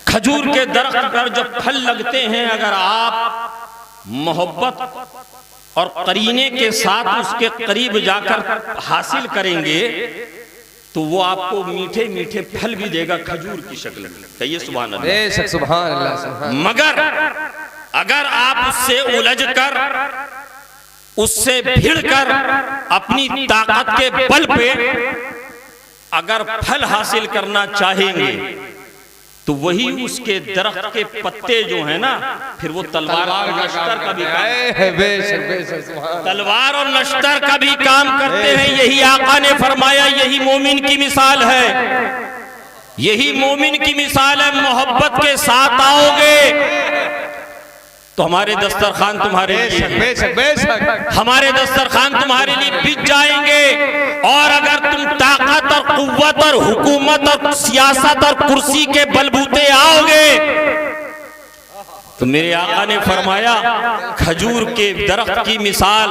खजूर के दरख्त पर जब फल लगते हैं, अगर आप मोहब्बत और करीने के साथ उसके करीब जाकर हासिल करेंगे तो वो आपको मीठे मीठे फल भी देगा खजूर की शक्ल में। कहिए सुभान अल्लाह। बेशक सुभान अल्लाह। मगर अगर आप उससे उलझ कर, उससे भिड़ कर, अपनी ताकत के बल पे अगर फल हासिल करना चाहेंगे तो वही उसके दरख्त के पत्ते जो है ना, फिर वो तलवार और नश्तर का भी तलवार और नश्तर का भी काम करते हैं। यही आका ने फरमाया, यही मोमिन की मिसाल है, यही मोमिन की मिसाल है। मोहब्बत के साथ आओगे तो हमारे दस्तरखान तुम्हारे लिए, हमारे दस्तरखान तुम्हारे लिए बिछ जाएंगे। और अगर तुम ताकत और कुव्वत और हुकूमत और सियासत और कुर्सी के बलबूते आओगे तो मेरे आका ने फरमाया, खजूर के दरख्त की मिसाल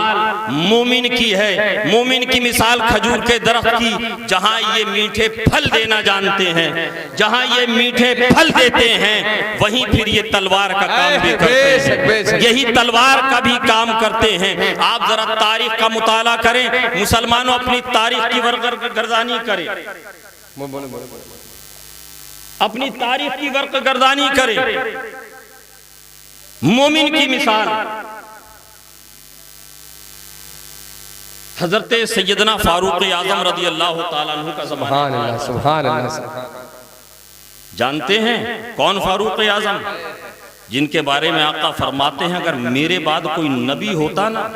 मोमिन की है। मोमिन की मिसाल खजूर के दरख्त की, जहां ये मीठे फल देना जानते हैं, जहां ये मीठे फल देते हैं, वहीं फिर ये तलवार का काम भी करते हैं, यही तलवार का भी काम करते हैं। आप जरा तारीख का मुताला करें, मुसलमानों अपनी तारीख की वर्कगर्दानी करें, अपनी तारीख की वर्कगर्दानी करें। मोमिन की मिसाल हजरत सैयदना फारूक आजम रज़ी अल्लाह ताला अन्हु का ज़माना। सुभान अल्लाह। जानते हैं कौन फारूक आजम? जिनके बारे में आका फरमाते हैं, अगर मेरे बाद कोई नबी होता ना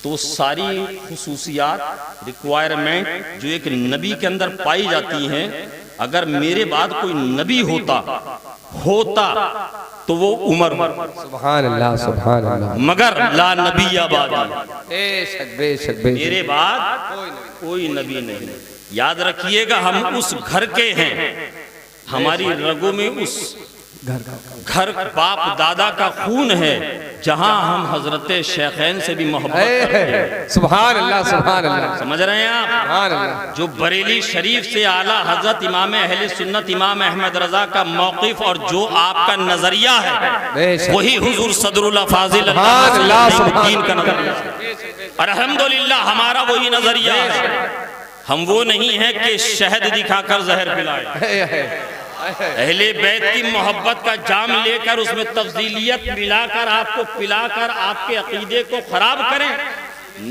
तो सारी खुसूसियात, रिक्वायरमेंट जो एक नबी के अंदर पाई जाती हैं, अगर मेरे बाद कोई नबी होता तो वो उमर। सुभान अल्लाह, सुभान अल्लाह। मगर ला नबी आबादी, बेशक बेशक बेशक, मेरे बाद कोई नबी नहीं। याद रखिएगा, हम उस घर के हैं, हमारी रगों में उस घर बाप दादा का खून है जहां हम हजरत शेखैन से भी मोहब्बत करते हैं। सुभान अल्लाह, सुभान अल्लाह। समझ रहे हैं आप? सुभान अल्लाह। जो बरेली शरीफ से आला हजरत इमाम अहले सुन्नत इमाम अहमद रजा का मौक़िफ़ और जो आपका नजरिया है, वही हुजूर सदरुल फाजिल दीन का नजरिया। अल्हम्दुलिल्लाह हमारा वही नजरिया है। हम वो नहीं है कि शहद दिखाकर जहर पिलाए। अहले बैत की मोहब्बत का जाम लेकर उसमें तफजीलियत मिलाकर आपको पिलाकर आपके अकीदे को खराब करें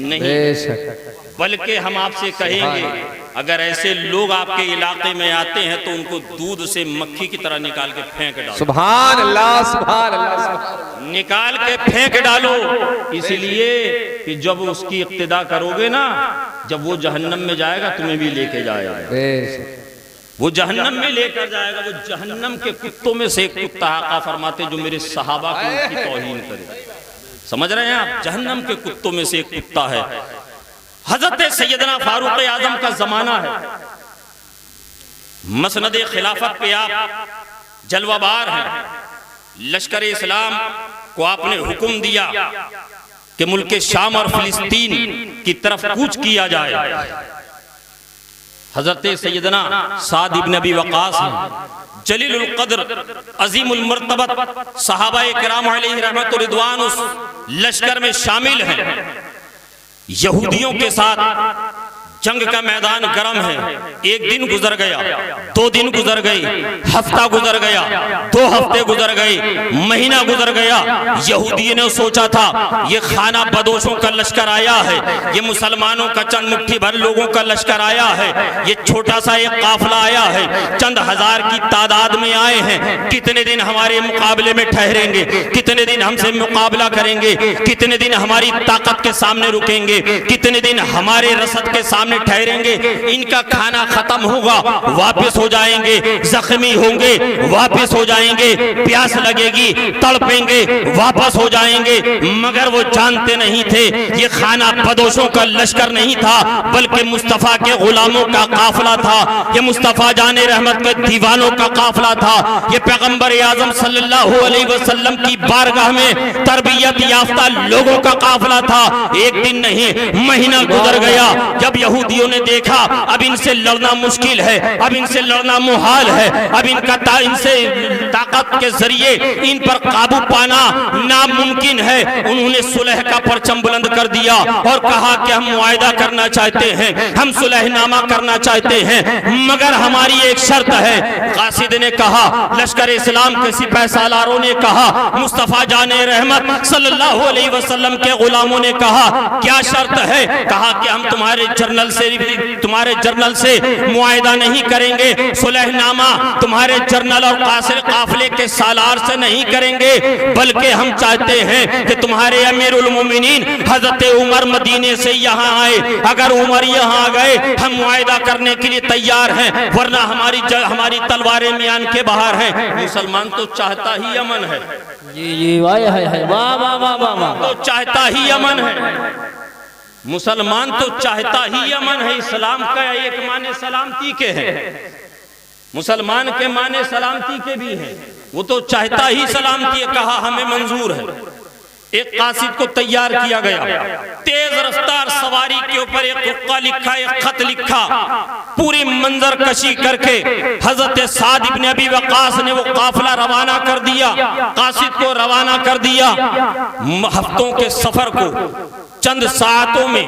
नहीं, बल्कि हम आपसे कहेंगे, अगर ऐसे लोग आपके इलाके में आते हैं तो उनको दूध से मक्खी की तरह निकाल के फेंक डालो। सुभान अल्लाह, सुभान अल्लाह। निकाल के फेंक डालो, इसलिए कि जब उसकी इक्तिदा करोगे ना, जब वो जहन्नम में जाएगा तुम्हें भी लेके जाएगा। वो जहन्नम में लेकर जाएगा। वो जहन्नम के कुत्तों में से एक कुत्ता आका फरमाते जो मेरे सहाबा को उनकी तौहीन करे। समझ रहे हैं आप? जहन्नम के कुत्तों में से एक कुत्ता है। हजरत सैयदना फारूक आजम का जमाना है, मसनद खिलाफत पे आप जलवाबार हैं। लश्कर इस्लाम को आपने हुक्म दिया कि मुल्क शाम और फिलिस्तीन की तरफ कूच किया जाए। हजरत सैयदना साद इब्न अबी वक़ास हैं, जलीलुल क़द्र, अज़ीमुल मर्तबत सहाबाए किराम अलैहि रहमतुर रिदवान उस लश्कर में शामिल हैं। यहूदियों के साथ जंग का मैदान गर्म है। एक दिन गुजर गया, 2 दिन गुजर गए, हफ्ता गुजर गया, 2 हफ्ते गुजर गए, महीना गुजर गया। यहूदी ने सोचा था ये खाना बदोशों का लश्कर आया है, ये मुसलमानों का चंद मुट्ठी भर लोगों का लश्कर आया है, ये छोटा सा एक काफिला आया है, चंद हजार की तादाद में आए हैं। कितने दिन हमारे मुकाबले में ठहरेंगे, कितने दिन हमसे मुकाबला करेंगे, कितने दिन हमारी ताकत के सामने रुकेंगे, कितने दिन हमारे रसद के सामने ठहरेंगे। इनका खाना खत्म होगा, वापस हो जाएंगे, जख्मी होंगे, वापस हो जाएंगे, प्यास लगेगी, तड़पेंगे, वापस हो जाएंगे। मगर वो जानते नहीं थे ये खाना बदोशों का लश्कर नहीं था, बल्कि मुस्तफा के गुलामों का काफिला था। ये मुस्तफा जाने रहमत के दीवानों का काफिला था। ये पैगंबर आजम सल्लल्लाहु अलैहि वसल्लम की बारगाह में तरबियत याफ्ता लोगों का काफिला था। एक दिन नहीं, महीना गुजर गया। जब यहूदी यहूदियों ने देखा अब इनसे लड़ना मुश्किल है, अब इनसे लड़ना मुहाल है, अब इनसे ताकत के जरिए इन पर काबू पाना नामुमकिन है। उन्होंने सुलह का परचम बुलंद कर दिया और कहा कि हम मुआहदा करना चाहते हैं, हम सुलहनामा करना चाहते हैं, मगर हमारी एक शर्त है। कासिद ने कहा, लश्कर इस्लाम के सिपाही सालारों ने कहा, मुस्तफा जाने रहमत सल्लल्लाहु अलैहि वसल्लम के गुलामों ने कहा, क्या शर्त है? कहा कि हम तुम्हारे जर्नल से मुआहदा नहीं करेंगे, सुलहनामा तुम्हारे जर्नल और काफिले के सालार से नहीं करेंगे, बल्कि हम चाहते हैं कि तुम्हारे अमीरुल मोमिनीन हजरत उमर मदीने से यहाँ आए। अगर उमर यहाँ आ गए हम मुआहदा करने के लिए तैयार हैं, वरना हमारी तलवारें मियान के बाहर हैं। मुसलमान तो चाहता ही अमन है, जी वाह वाह वाह वाह वाह, तो चाहता ही अमन है, मुसलमान तो चाहता ही अमन है। इस्लाम का एक माने सलामती के है, मुसलमान के माने सलामती के भी हैं, वो तो चाहता ही सलामती है। कहा हमें मंजूर है। एक कासिद को तैयार किया गया, तेज रफ्तार सवारी के ऊपर एक हुक्का लिखा, एक खत लिखा, पूरी मंजर कशी करके हजरत साद इब्न अबी वक़ास ने वो काफिला रवाना कर दिया, कासिद को रवाना कर दिया। हफ्तों के सफर को चंद सातों में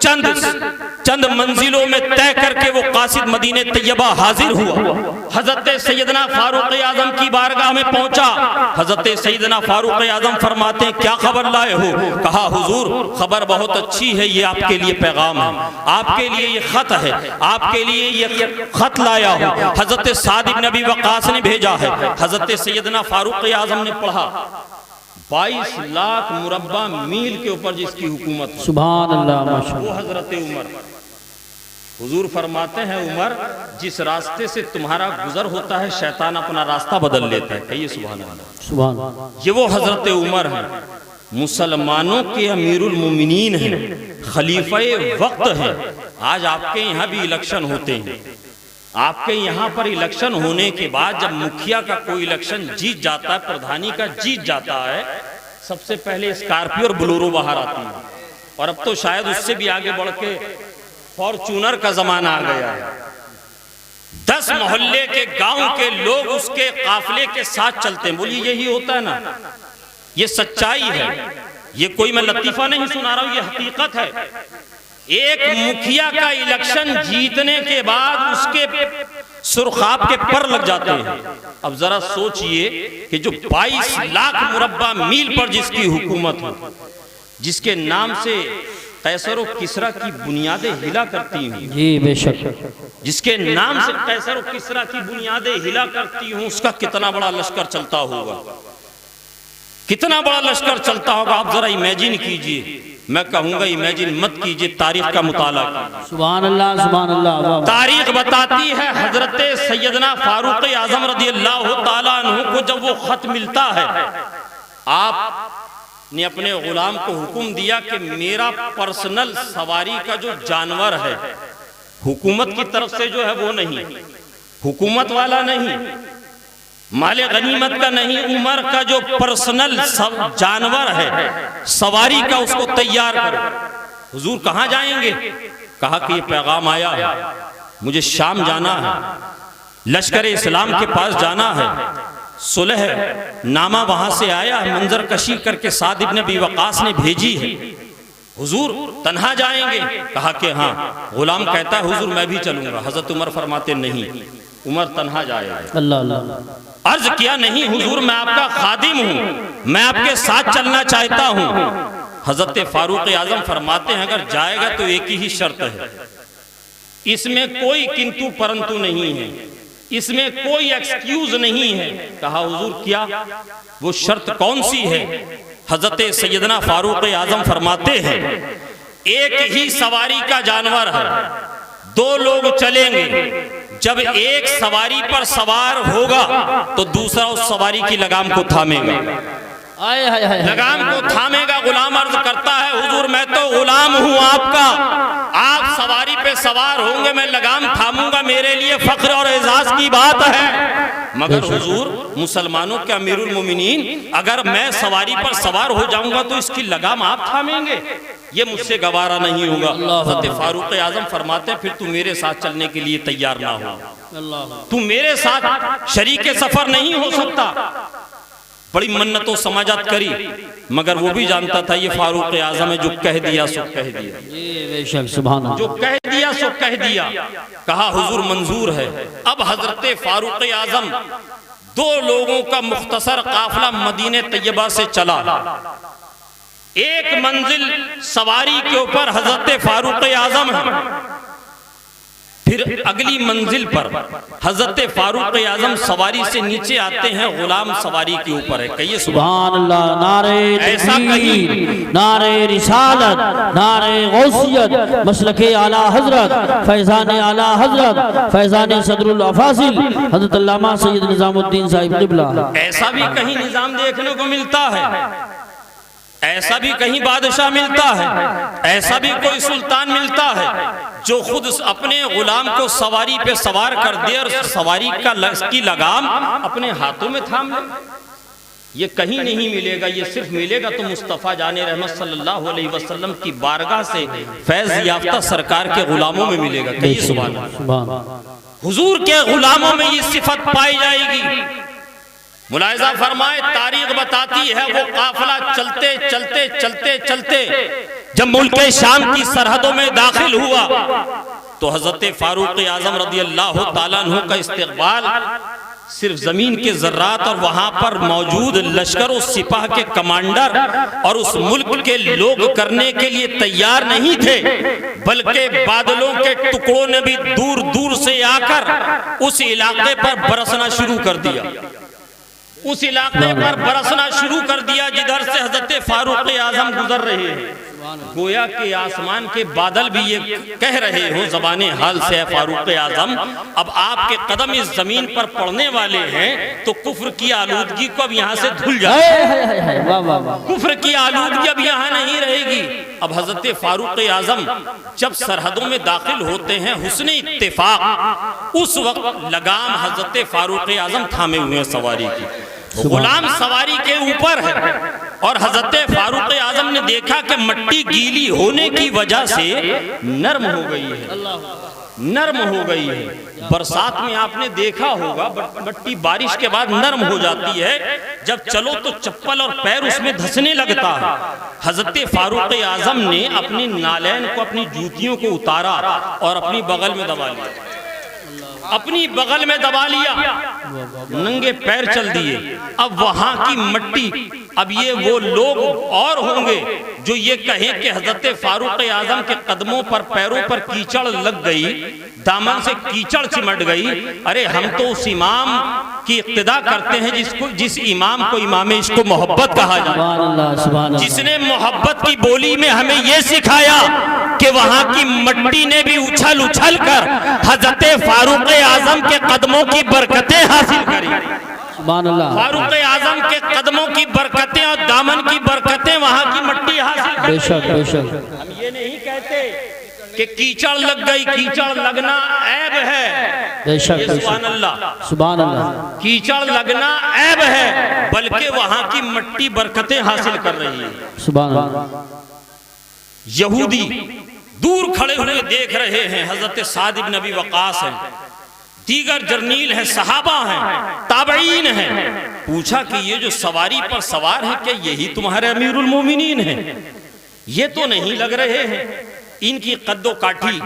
चंद मंजिलों में तय करके वो कासिद मदीने तैयबा हाजिर हुआ। हजरत सैयदना फारूक आजम की बारगाह में पहुंचा। हजरत सैयदना फारूक आजम फरमाते हैं, क्या खबर लाए हो? कहा हुजूर खबर बहुत अच्छी है, ये आपके लिए पैगाम है, आपके लिए ये खत है, आपके लिए ये खत लाया हूं। हजरत साद इब्न अबी वक़ास ने भेजा है। हजरत सैयदना फारूक आजम ने पढ़ा, 22 लाख मुरब्बा मील के ऊपर जिसकी हुकूमत है, सुभान अल्लाह माशाअल्लाह, वो हजरत उमर। हुजूर फरमाते हैं, उमर जिस रास्ते से तुम्हारा गुजर होता है शैतान अपना रास्ता बदल लेता है। कहिए सुभान अल्लाह, सुभान। ये वो हजरत उमर हैं, मुसलमानों के अमीरुल मोमिनीन हैं, खलीफे वक्त हैं। आज आपके यहाँ भी इलेक्शन होते हैं, आपके यहाँ पर इलेक्शन होने के बाद जब मुखिया का कोई इलेक्शन जीत जाता है, प्रधानी का जीत जाता है, सबसे पहले स्कॉर्पियो और बोलेरो बाहर आती है, और अब तो शायद उससे भी आगे बढ़ के फॉर्च्यूनर का जमाना आ गया है। 10 मोहल्ले के गांव के लोग उसके काफिले के साथ चलते हैं। बोलिए यही होता है ना, ये सच्चाई है, ये कोई मैं लतीफा नहीं सुना रहा हूं, ये हकीकत है। एक मुखिया का इलेक्शन जीतने के बाद उसके सुरखाब के पर लग जाते हैं। अब जरा सोचिए कि जो 22 लाख मुरब्बा मील पर जिसकी हुकूमत हो, जिसके नाम से कैसर और किसरा की बुनियादें हिला करती हूँ, जी बेशक, जिसके नाम से कैसर और किसरा की बुनियादें हिला करती हूँ, उसका कितना बड़ा लश्कर चलता होगा, कितना बड़ा लश्कर चलता होगा। आप जरा इमेजिन कीजिए, मैं कहूंगा इमेजिन मत कीजिए, तारीख का मुताला कीजिए। सुभान अल्लाह सुभान अल्लाह। तारीख बताती है हजरत सैयदना फारूक आजम रज़ियल्लाहु ताला अन्हु को जब वो खत मिलता है, आपने अपने गुलाम को हुक्म दिया कि मेरा पर्सनल सवारी का जो जानवर है, हुकूमत की तरफ से जो है वो नहीं, हुकूमत वाला नहीं, माले गनीमत का नहीं, उमर का जो पर्सनल जानवर है सवारी का, उसको तैयार करो। हुजूर कहाँ जाएंगे? कहा कि ये पैगाम आया है, मुझे शाम जाना है, लश्कर इस्लाम के पास जाना है, सुलह नामा वहां से आया है, मंजर कशी करके साद इब्न अबी वक़ास ने भेजी है। हुजूर तन्हा जाएंगे? कहा कि हाँ। गुलाम कहता है हुजूर मैं भी चलूंगा। हजरत उमर फरमाते नहीं, उमर तन्हा जाएगा। अल्लाह अल्लाह। अर्ज किया नहीं हुजूर मैं आपका खादिम हूँ, मैं आपके साथ चलना चाहता हूँ। हजरत फारूक आजम फरमाते हैं अगर जाएगा तो एक ही शर्त है, इसमें कोई किंतु परंतु नहीं है, इसमें कोई एक्सक्यूज नहीं है। कहा हुजूर क्या, वो शर्त कौन सी है? हजरत सैयदना फारूक आजम फरमाते हैं एक ही सवारी का जानवर है, 2 लोग चलेंगे, जब एक सवारी पर सवार होगा तो दूसरा उस सवारी की लगाम को थामेगा, लगाम को थामेगा। गुलाम अर्ज करता है हुजूर मैं तो गुलाम हूँ आपका, आप सवारी पे सवार होंगे, मैं लगाम थामूंगा, मेरे लिए फख्र और एजाज की बात है। मगर हुजूर मुसलमानों के अमीरुल मोमिनीन, अगर मैं सवारी पर सवार हो जाऊंगा तो इसकी लगाम आप थामेंगे, ये मुझसे गवारा नहीं होगा। हज़रत फारूक आज़म फरमाते हैं, फिर तू मेरे साथ चलने के लिए तैयार ना हो, तू मेरे साथ शरीक सफर नहीं हो सकता। बड़ी मन्नतों समाजत करी, मगर वो भी जानता था ये फारूक आज़म है, जो कह दिया सो कह दिया, बेशक सुभान अल्लाह। जो कह दिया सो कह दिया। कहा हुजूर मंजूर है। अब हजरत फारूक आज़म दो लोगों का मुख्तसर काफिला मदीने तैयबा से चला। एक मंजिल सवारी के ऊपर हजरत फारूक आज़म है, फिर अगली मंजिल पर हजरत फारूक आज़म सवारी से नीचे आते हैं, गुलाम सवारी के ऊपर है। कहिए सुभान अल्लाह। नारे ऐसा तकबीर, नारे रिसालत, नारे गौसियत, मसलके आला हजरत, फैजान आला हजरत, फैजान सदरुल अफाजिल हजरत अल्लामा सैयद निजामुद्दीन साहिब क़िबला। ऐसा भी कहीं निजाम देखने को मिलता है, ऐसा भी कहीं बादशाह मिलता है, ऐसा भी कोई सुल्तान मिलता है जो खुद अपने गुलाम को सवारी पे सवार कर दे और सवारी की लगाम अपने हाथों में थाम ले। ये कहीं नहीं मिलेगा, ये सिर्फ मिलेगा तो मुस्तफ़ा जाने रहमत सल्लल्लाहु अलैहि वसल्लम की बारगाह से फैज याफ्ता सरकार के गुलामों में मिलेगा। कहीं सुभान अल्लाह। हुजूर के गुलामों में ये सिफत पाई जाएगी। मुलाहिजा फरमाए, तारीख बताती है वो काफिला चलते चलते चलते चलते जब मुल्क शाम की सरहदों में दाखिल हुआ तो हजरत फारूक आज़म रज़ी अल्लाह ताला अन्हु का इस्तकबाल सिर्फ जमीन के जर्रात और वहां पर मौजूद लश्कर और सिपाह के कमांडर और उस मुल्क के लोग करने के लिए तैयार नहीं थे, बल्कि बादलों के टुकड़ों ने भी दूर दूर से आकर उस इलाके पर बरसना शुरू कर दिया। उस इलाके पर बरसना शुरू कर दिया जिधर से हजरत फारूक आज़म गुजर रहे हैं। गोया के आसमान के बादल भी ये कह रहे हो ज़बाने हाल से, फारूक आज़म अब आपके कदम इस जमीन पर पड़ने वाले हैं तो कुफ्र की आलूदगी को अब यहाँ से धुल जाए, कुफ्र की आलूदगी अब यहाँ नहीं रहेगी। अब हजरत फारूक आज़म जब सरहदों में दाखिल होते हैं, हुस्ने इत्तेफाक उस वक्त लगाम हजरत फारूक आज़म थामे हुए हैं सवारी की, गुलाम सवारी के ऊपर है। और हजरत फारूक आज़म ने देखा कि मट्टी गीली होने की वजह से नर्म हो गई है, नर्म हो गई है। बरसात में आपने देखा होगा मट्टी बारिश के बाद नर्म हो जाती है, जब चलो तो चप्पल और पैर उसमें धंसने लगता है। हजरत फारूक आज़म ने अपनी नालैन को, अपनी जूतियों को उतारा और अपनी बगल में दबा लिया, अपनी बगल में दबा लिया, नंगे पैर चल दिए। अब वहां की मट्टी, अब ये वो लोग और होंगे जो ये कहें कि हजरत फारूक आज़म के कदमों पर, पैरों पर कीचड़ लग गई, दामन से कीचड़ चिमट गई। अरे हम तो उस इमाम की इक्तिदा करते हैं जिस इमाम को इमाम इश्क मोहब्बत कहा जाता है, जिसने मोहब्बत की बोली में हमें ये सिखाया कि वहां की मट्टी ने भी उछल उछल कर हजरत फारूक आज़म के कदमों की बरकतें हासिल करी। फारूक आज़म के कदमों की बरकतें और दामन की बरकतें वहां की मट्टी हासिल करी। बेशक बेशक। हम ये नहीं कहते कि कीचड़ लग गई, कीचड़ लगना ऐब है, बेशक सुभान अल्लाह, सुभान अल्लाह। कीचड़ लगना ऐब है, बल्कि वहां की मट्टी बरकतें हासिल कर रही है। सुभान अल्लाह। यहूदी दूर खड़े हुए देख रहे हैं, हजरत साद इब्न अबी वक़ास हैं, दीगर जर्नील हैं, सहाबा हैं, ताबईन हैं। पूछा कि ये जो सवारी पर सवार है क्या यही तुम्हारे अमीरुल मोमिनीन हैं? ये तो नहीं लग रहे हैं, इनकी कद्दो काठी,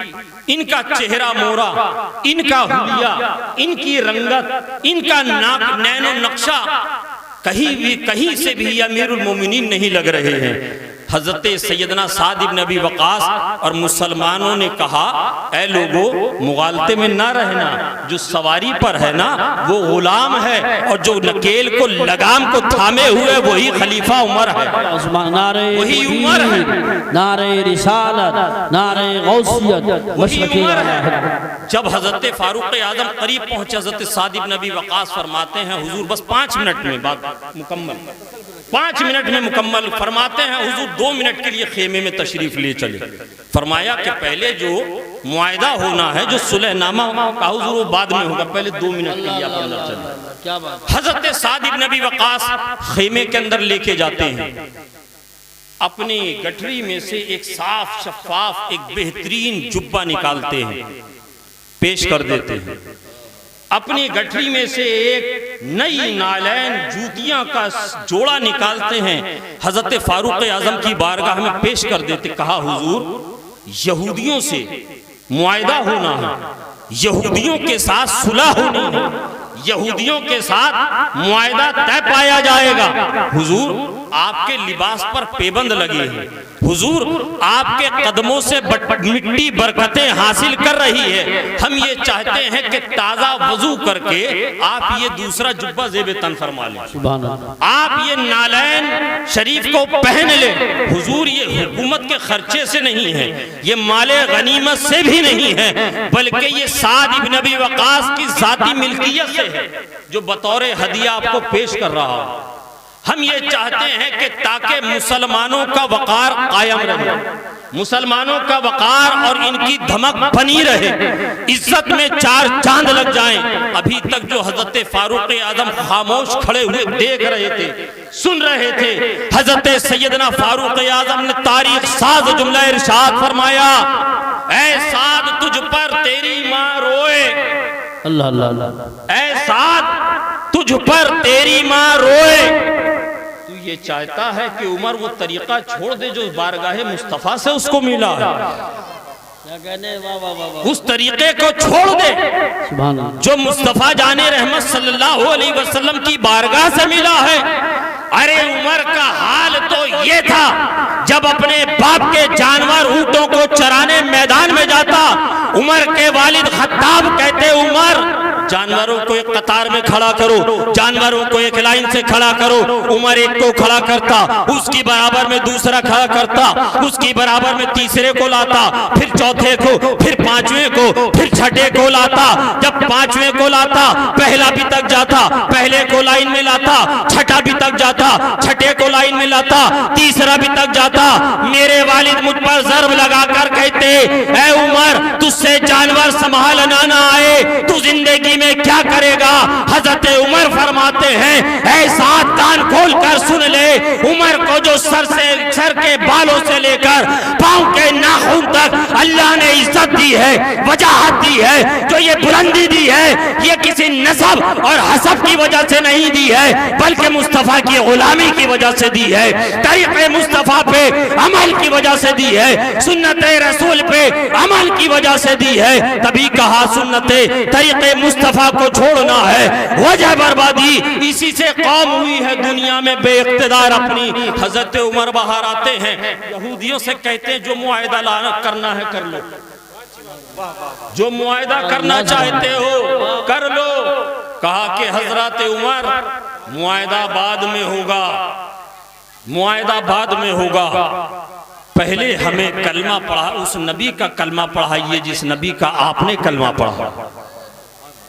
इनका चेहरा मोरा, इनका हुलिया, इनकी रंगत, इनका नाक नैनो नक्शा कहीं से भी अमीरुल मोमिनीन नहीं लग रहे हैं। हजरत सैयदना साद इब्न अबी वक़ास और मुसलमानों ने कहा, ऐ लोगों, मुगालते में ना रहना, जो सवारी पर है ना वो गुलाम है और जो नकेल को लगाम को थामे हुए वही खलीफा उमर है, वही उमर है। नारे रिसालत, नारे गौसियत, मशरक़े आला हज़रत। जब हजरत फारूक आज़म करीब पहुंचे, हजरत साद इब्न अबी वक़ास फरमाते हैं, हुजूर बस 5 मिनट में बात मुकम्मल, 5 मिनट में मुकम्मल। फरमाते हैं हुजूर 2 मिनट के लिए खेमे में तशरीफ ले चले। फरमाया कि पहले जो मुआयदा होना है, जो सुलहनामा का हुजूर वो बाद में होगा, पहले 2 मिनट के लिए आप अंदर चलें। क्या बात। हजरत साद इब्न नबी वक़ास खेमे के अंदर लेके जाते हैं, अपनी गठरी में से एक साफ शफाफ एक बेहतरीन जुब्बा निकालते हैं, पेश कर देते हैं। अपनी गठरी में से एक नई नालैन जूतियां का जोड़ा निकालते हैं, हजरत फारूक आजम की बारगाह में पेश कर देते। कहा हुजूर यहूदियों से मुआयदा होना है, यहूदियों के साथ सुलह होनी है, यहूदियों के साथ मुआयदा तय पाया जाएगा। हुजूर आपके लिबास पर पेबंद लगे हैं, हुजूर आपके कदमों से मिट्टी बरकतें हासिल कर रही है, हम ये चाहते हैं कि ताजा वजू करके आप ये दूसरा जुब्बा ज़ेब तन फरमा लें, सुभान अल्लाह। आप ये नालैन शरीफ को पहन ले। हुजूर ये हुकूमत के खर्चे से नहीं है, ये माले गनीमत से भी नहीं है, बल्कि ये साद इब्न नबी वक़ास की जाती मिल्कियत से है, जो बतौर हदिया आपको पेश कर रहा हूं। हम ये चाहते हैं कि ताकि मुसलमानों का वक़ार कायम रहे, मुसलमानों का वक़ार और इनकी धमक बनी रहे, इज्जत में 4 चांद लग जाएं। अभी तक जो हजरत फारूक आजम खामोश खड़े हुए देख रहे थे, सुन रहे थे, हजरत सैयदना फारूक आजम ने तारीख साज जुमला इरशाद फरमाया, ऐ साद तुझ पर तेरी माँ रोए, अल्लाह अल्लाह अल्लाह। ऐ साद तुझ पर तेरी माँ रोए। तू ये चाहता है कि उमर वो तरीका छोड़ दे जो बारगाहे मुस्तफा से उसको मिला है, क्या कहने, वाह वाह वाह वाह। उस तरीके को छोड़ दे सुभान अल्लाह। जो मुस्तफा जाने रहमत सल्लल्लाहु अलैहि वसल्लम की बारगाह से मिला है। अरे उमर का हाल तो ये था, जब अपने बाप के जानवर ऊंटों को चराने मैदान में जाता, उमर के वालिद खत्ताब कहते, उमर जानवरों को एक कतार में खड़ा करो, जानवरों को एक लाइन से खड़ा करो। उमर एक को खड़ा करता, उसकी बराबर में दूसरा खड़ा करता, उसकी बराबर में तीसरे को लाता, फिर चौथे को, फिर पांचवें को, फिर छठे को लाता। जब पांचवें को लाता, पहला भी तक जाता, पहले को लाइन में लाता, छठा भी तक जाता, छठे को लाइन में लाता, तीसरा भी तक जाता। मेरे वालिद मुझ पर ज़र्ब लगाकर कहते, ऐ उमर तुझसे जानवर संभालना ना आए, तू जिंदगी में क्या करेगा। हजरत उमर फरमाते हैं, ऐसा कान खोल कर सुन ले, उमर को जो सर के बालों से लेकर पांव के नाखून तक अल्लाह ने इज्जत दी है, वजाहत दी है, जो ये बुलंदी दी है, ये किसी नसब और हसब की वजह से नहीं दी है, बल्कि मुस्तफा की गुलामी की वजह से दी है, तरीक़े मुस्तफा पे अमल की वजह से दी है, सुन्नत रसूल पे अमल की वजह से दी है। तभी कहा सुन्नत तरीक़े मुस्तफा को छोड़ना है वजह बर्बादी। इसी से कौम हुई है दुनिया में बेइख्तिदार अपनी। हजरत उमर बाहर आते हैं, यहूदियों से कहते हैं, जो मुआहिदा करना है कर लो, जो मुआहिदा करना चाहते हो कर लो। कहा कि हजरत उमर मुआहिदा बाद में होगा, मुआहिदा बाद में होगा, पहले हमें कलमा पढ़ा, उस नबी का कलमा पढ़ाइए जिस नबी का आपने कलमा पढ़ा,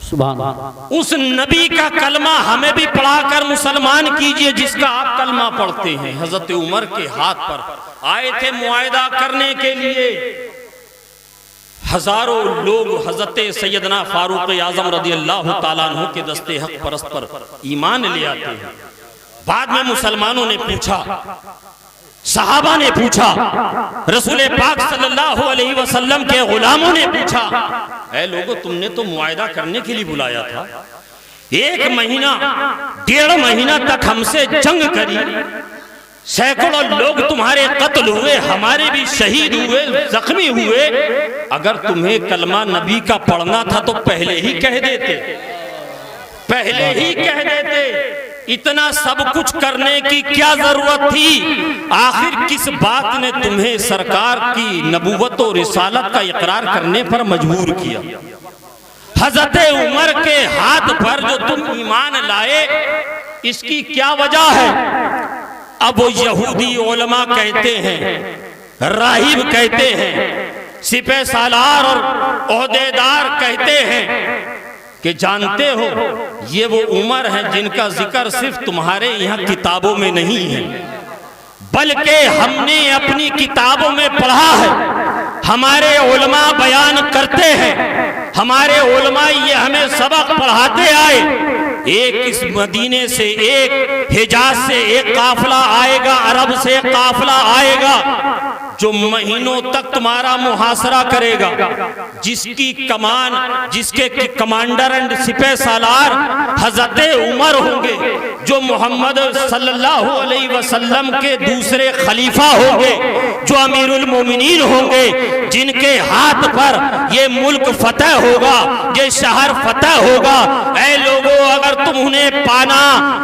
सुभान अल्लाह। उस नबी का कलमा हमें भी पढ़ाकर मुसलमान कीजिए जिसका आप कलमा पढ़ते हैं। हजरत उमर के हाथ पर आए थे मुआहिदा करने के लिए। हजारों लोग हजरत सैयदना फारूक आजम रदियल्लाहु ताला अन्हु के दस्ते हक परस्त पर ईमान ले आते हैं। बाद में मुसलमानों ने पूछा, सहाबा ने पूछा, रसूल पाक सल्लल्लाहु अलैहि वसल्लम के गुलामों ने पूछा, ऐ लोगों तुमने तो मुआहिदा करने के लिए बुलाया था, 1 महीना 1.5 महीना तक हमसे जंग करी, सैकड़ों लोग तुम्हारे कत्ल हुए, हमारे भी शहीद हुए, जख्मी हुए। अगर तुम्हें कलमा नबी का पढ़ना था तो पहले ही कह देते, पहले ही कह देते। इतना सब कुछ करने की क्या जरूरत थी। आखिर किस बात ने तुम्हें सरकार की नबूवत और रिसालत का इकरार करने पर मजबूर किया। हजरत उमर के हाथ पर जो तुम ईमान लाए, इसकी क्या वजह है। अब वो यहूदी उलमा कहते हैं, राहिब कहते हैं, सिपह सालार और ओहदेदार कहते हैं कि जानते हो ये वो उमर हैं जिनका जिक्र सिर्फ तुम्हारे यहाँ किताबों में नहीं है, बल्कि हमने अपनी किताबों में पढ़ा है। हमारे उलमा बयान करते हैं, हमारे उलमा ये हमें सबक पढ़ाते आए, एक इस मदीने से, एक हिजाज से एक काफिला आएगा, अरब से एक काफिला आएगा जो महीनों तक तुम्हारा मुहासरा करेगा, जिसकी कमान, जिसके कमांडर एंड सिपह सालार हजरत उमर होंगे, जो मोहम्मद सल्लल्लाहु अलैहि वसल्लम के दूसरे खलीफा होंगे, जो अमीरुल मोमिनीन होंगे, जिनके हाथ पर ये मुल्क फतह होगा, ये शहर फतह होगा। ऐ लोगों, अगर तुम उन्हें पाना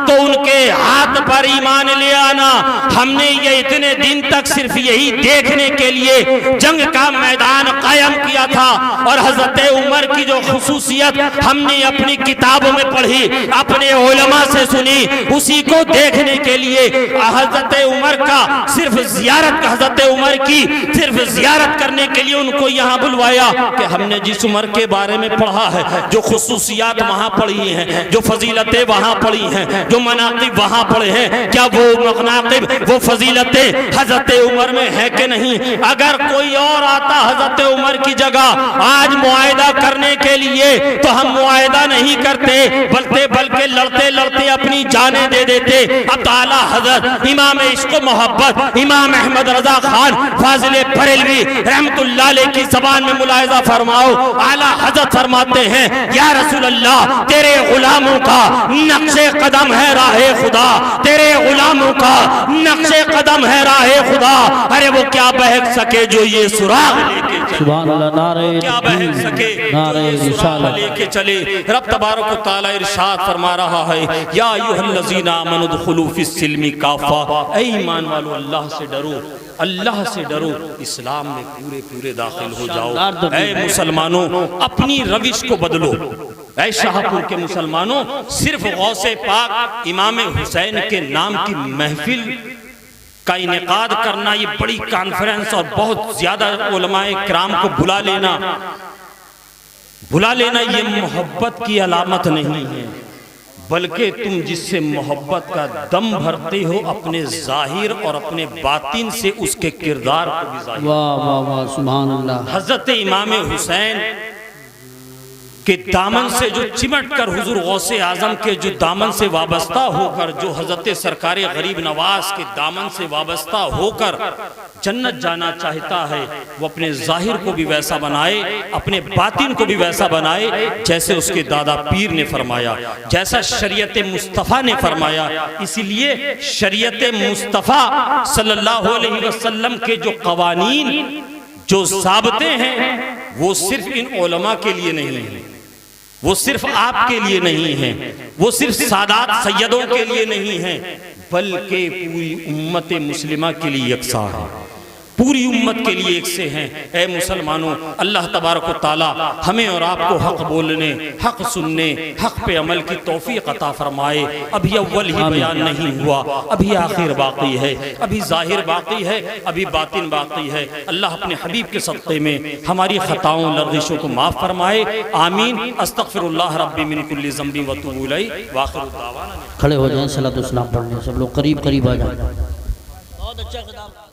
तो उनके हाथ पर ईमान ले आना। हमने ये इतने दिन तक सिर्फ यही देखने के लिए जंग का मैदान कायम किया था, और हजरत उमर की जो खुसूसियत हमने अपनी किताबों में पढ़ी, अपने उलमा से सुनी, उसी को देखने के लिए हजरत उमर का सिर्फ जियारत, हजरत उमर की सिर्फ जियारत करने के लिए उनको यहाँ बुलवाया कि हमने जिस उमर के बारे में पढ़ा है, जो खुसूसियात वहाँ पढ़ी हैं, जो फजीलतें वहाँ पढ़ी हैं, जो मनाकिब वहाँ पढ़े हैं, क्या वो मनाकिब, वो फजीलतें हजरत उमर में है कि नहीं? अगर कोई और आता हजरत उमर की जगह आज मुआयदा करने के लिए, तो हम मुआयदा नहीं करते, बल्कि लड़ते लड़ते अपनी जानें दे देते। अब तो आला हजरत इमाम इश्क मोहब्बत इमाम अहमद रजा खान फाजिल बरेलवी रहमतुल्लाह अलैह की ज़बान में मुलाहिजा फरमाओ। आला हजरत फरमाते हैं, या रसूल अल्लाह, तेरे गुलामों का नक्शे कदम है राहे खुदा, तेरे गुलामों का नक्शे कदम है राहे खुदा। अरे वो क्या बहक सके जो ये सुराग लेके चले, सुभान अल्लाह, नारे क्या बहक सके नारे रिसालत लेके चले। रब तबारक व तआला इरशाद फरमा रहा है, या अय्युहल्लज़ीना आमनु दुखुलू फिस्सिल्मी काफ़ा, ऐ ईमान वालों, अल्लाह से डरो, अल्लाह से डरो, इस्लाम में पूरे पूरे दाखिल हो जाओ। ऐ मुसलमानों, अपनी रविश को बदलो। ऐ शाहपुर के मुसलमानों, सिर्फ गौसे पाक इमाम हुसैन के नाम की महफिल का इनेकाद करना, ये बड़ी कॉन्फ्रेंस और बहुत ज्यादा उलमाए किराम को बुला लेना, ये मोहब्बत की अलामत नहीं है, बल्कि तुम जिससे मोहब्बत का दम भरते हो, अपने जाहिर और अपने बातिन से उसके किरदार को भी जाहिर। वाह वाह वाह, सुभान अल्लाह। हजरत इमाम हुसैन के दामन से जो चिमट कर, हुजूर गौसे आजम के जो दामन से वाबस्ता होकर, जो हजरत सरकार गरीब नवाज के दामन से वाबस्ता होकर जन्नत जाना चाहता है, वो अपने जाहिर को भी वैसा बनाए, अपने बातिन को भी वैसा बनाए जैसे उसके दादा पीर ने फरमाया, जैसा शरीयत मुस्तफ़ा ने फरमाया। इसीलिए शरीयत मुस्तफ़ा सल्लल्लाहु अलैहि वसल्लम के जो कवानीन, जो ज़ाबते हैं, वो सिर्फ इन उलमा के लिए नहीं है, वो सिर्फ आपके लिए नहीं है, वो सिर्फ सादात सैयदों के लिए नहीं है, बल्कि पूरी उम्मत मुस्लिमा के लिए यकसा है, पूरी उम्मत के लिए एक से हैं। ऐ मुसलमानों, अल्लाह तबारक व तआला हमें और आपको हक बोलने, हक सुनने, हक पे अमल की तौफीक अता फरमाए। अभी अव्वल ही बयान नहीं हुआ, अभी आखिर बाकी है, अभी जाहिर बाकी है, अभी बातिन बाकी है। अल्लाह अपने हबीब के सत्ते में हमारी खताओं लर्जिशों को माफ़ फरमाए। आमीन। अस्तगफिरुल्लाह रब्बी मिन कुल्ली ज़ंबी व अतूबु इलैहि व आखिरु दावाना। खड़े हो जाएं, सलातो सलाम पढ़ने, सब लोग करीब करीब आ जाएं। बहुत अच्छा खिताब।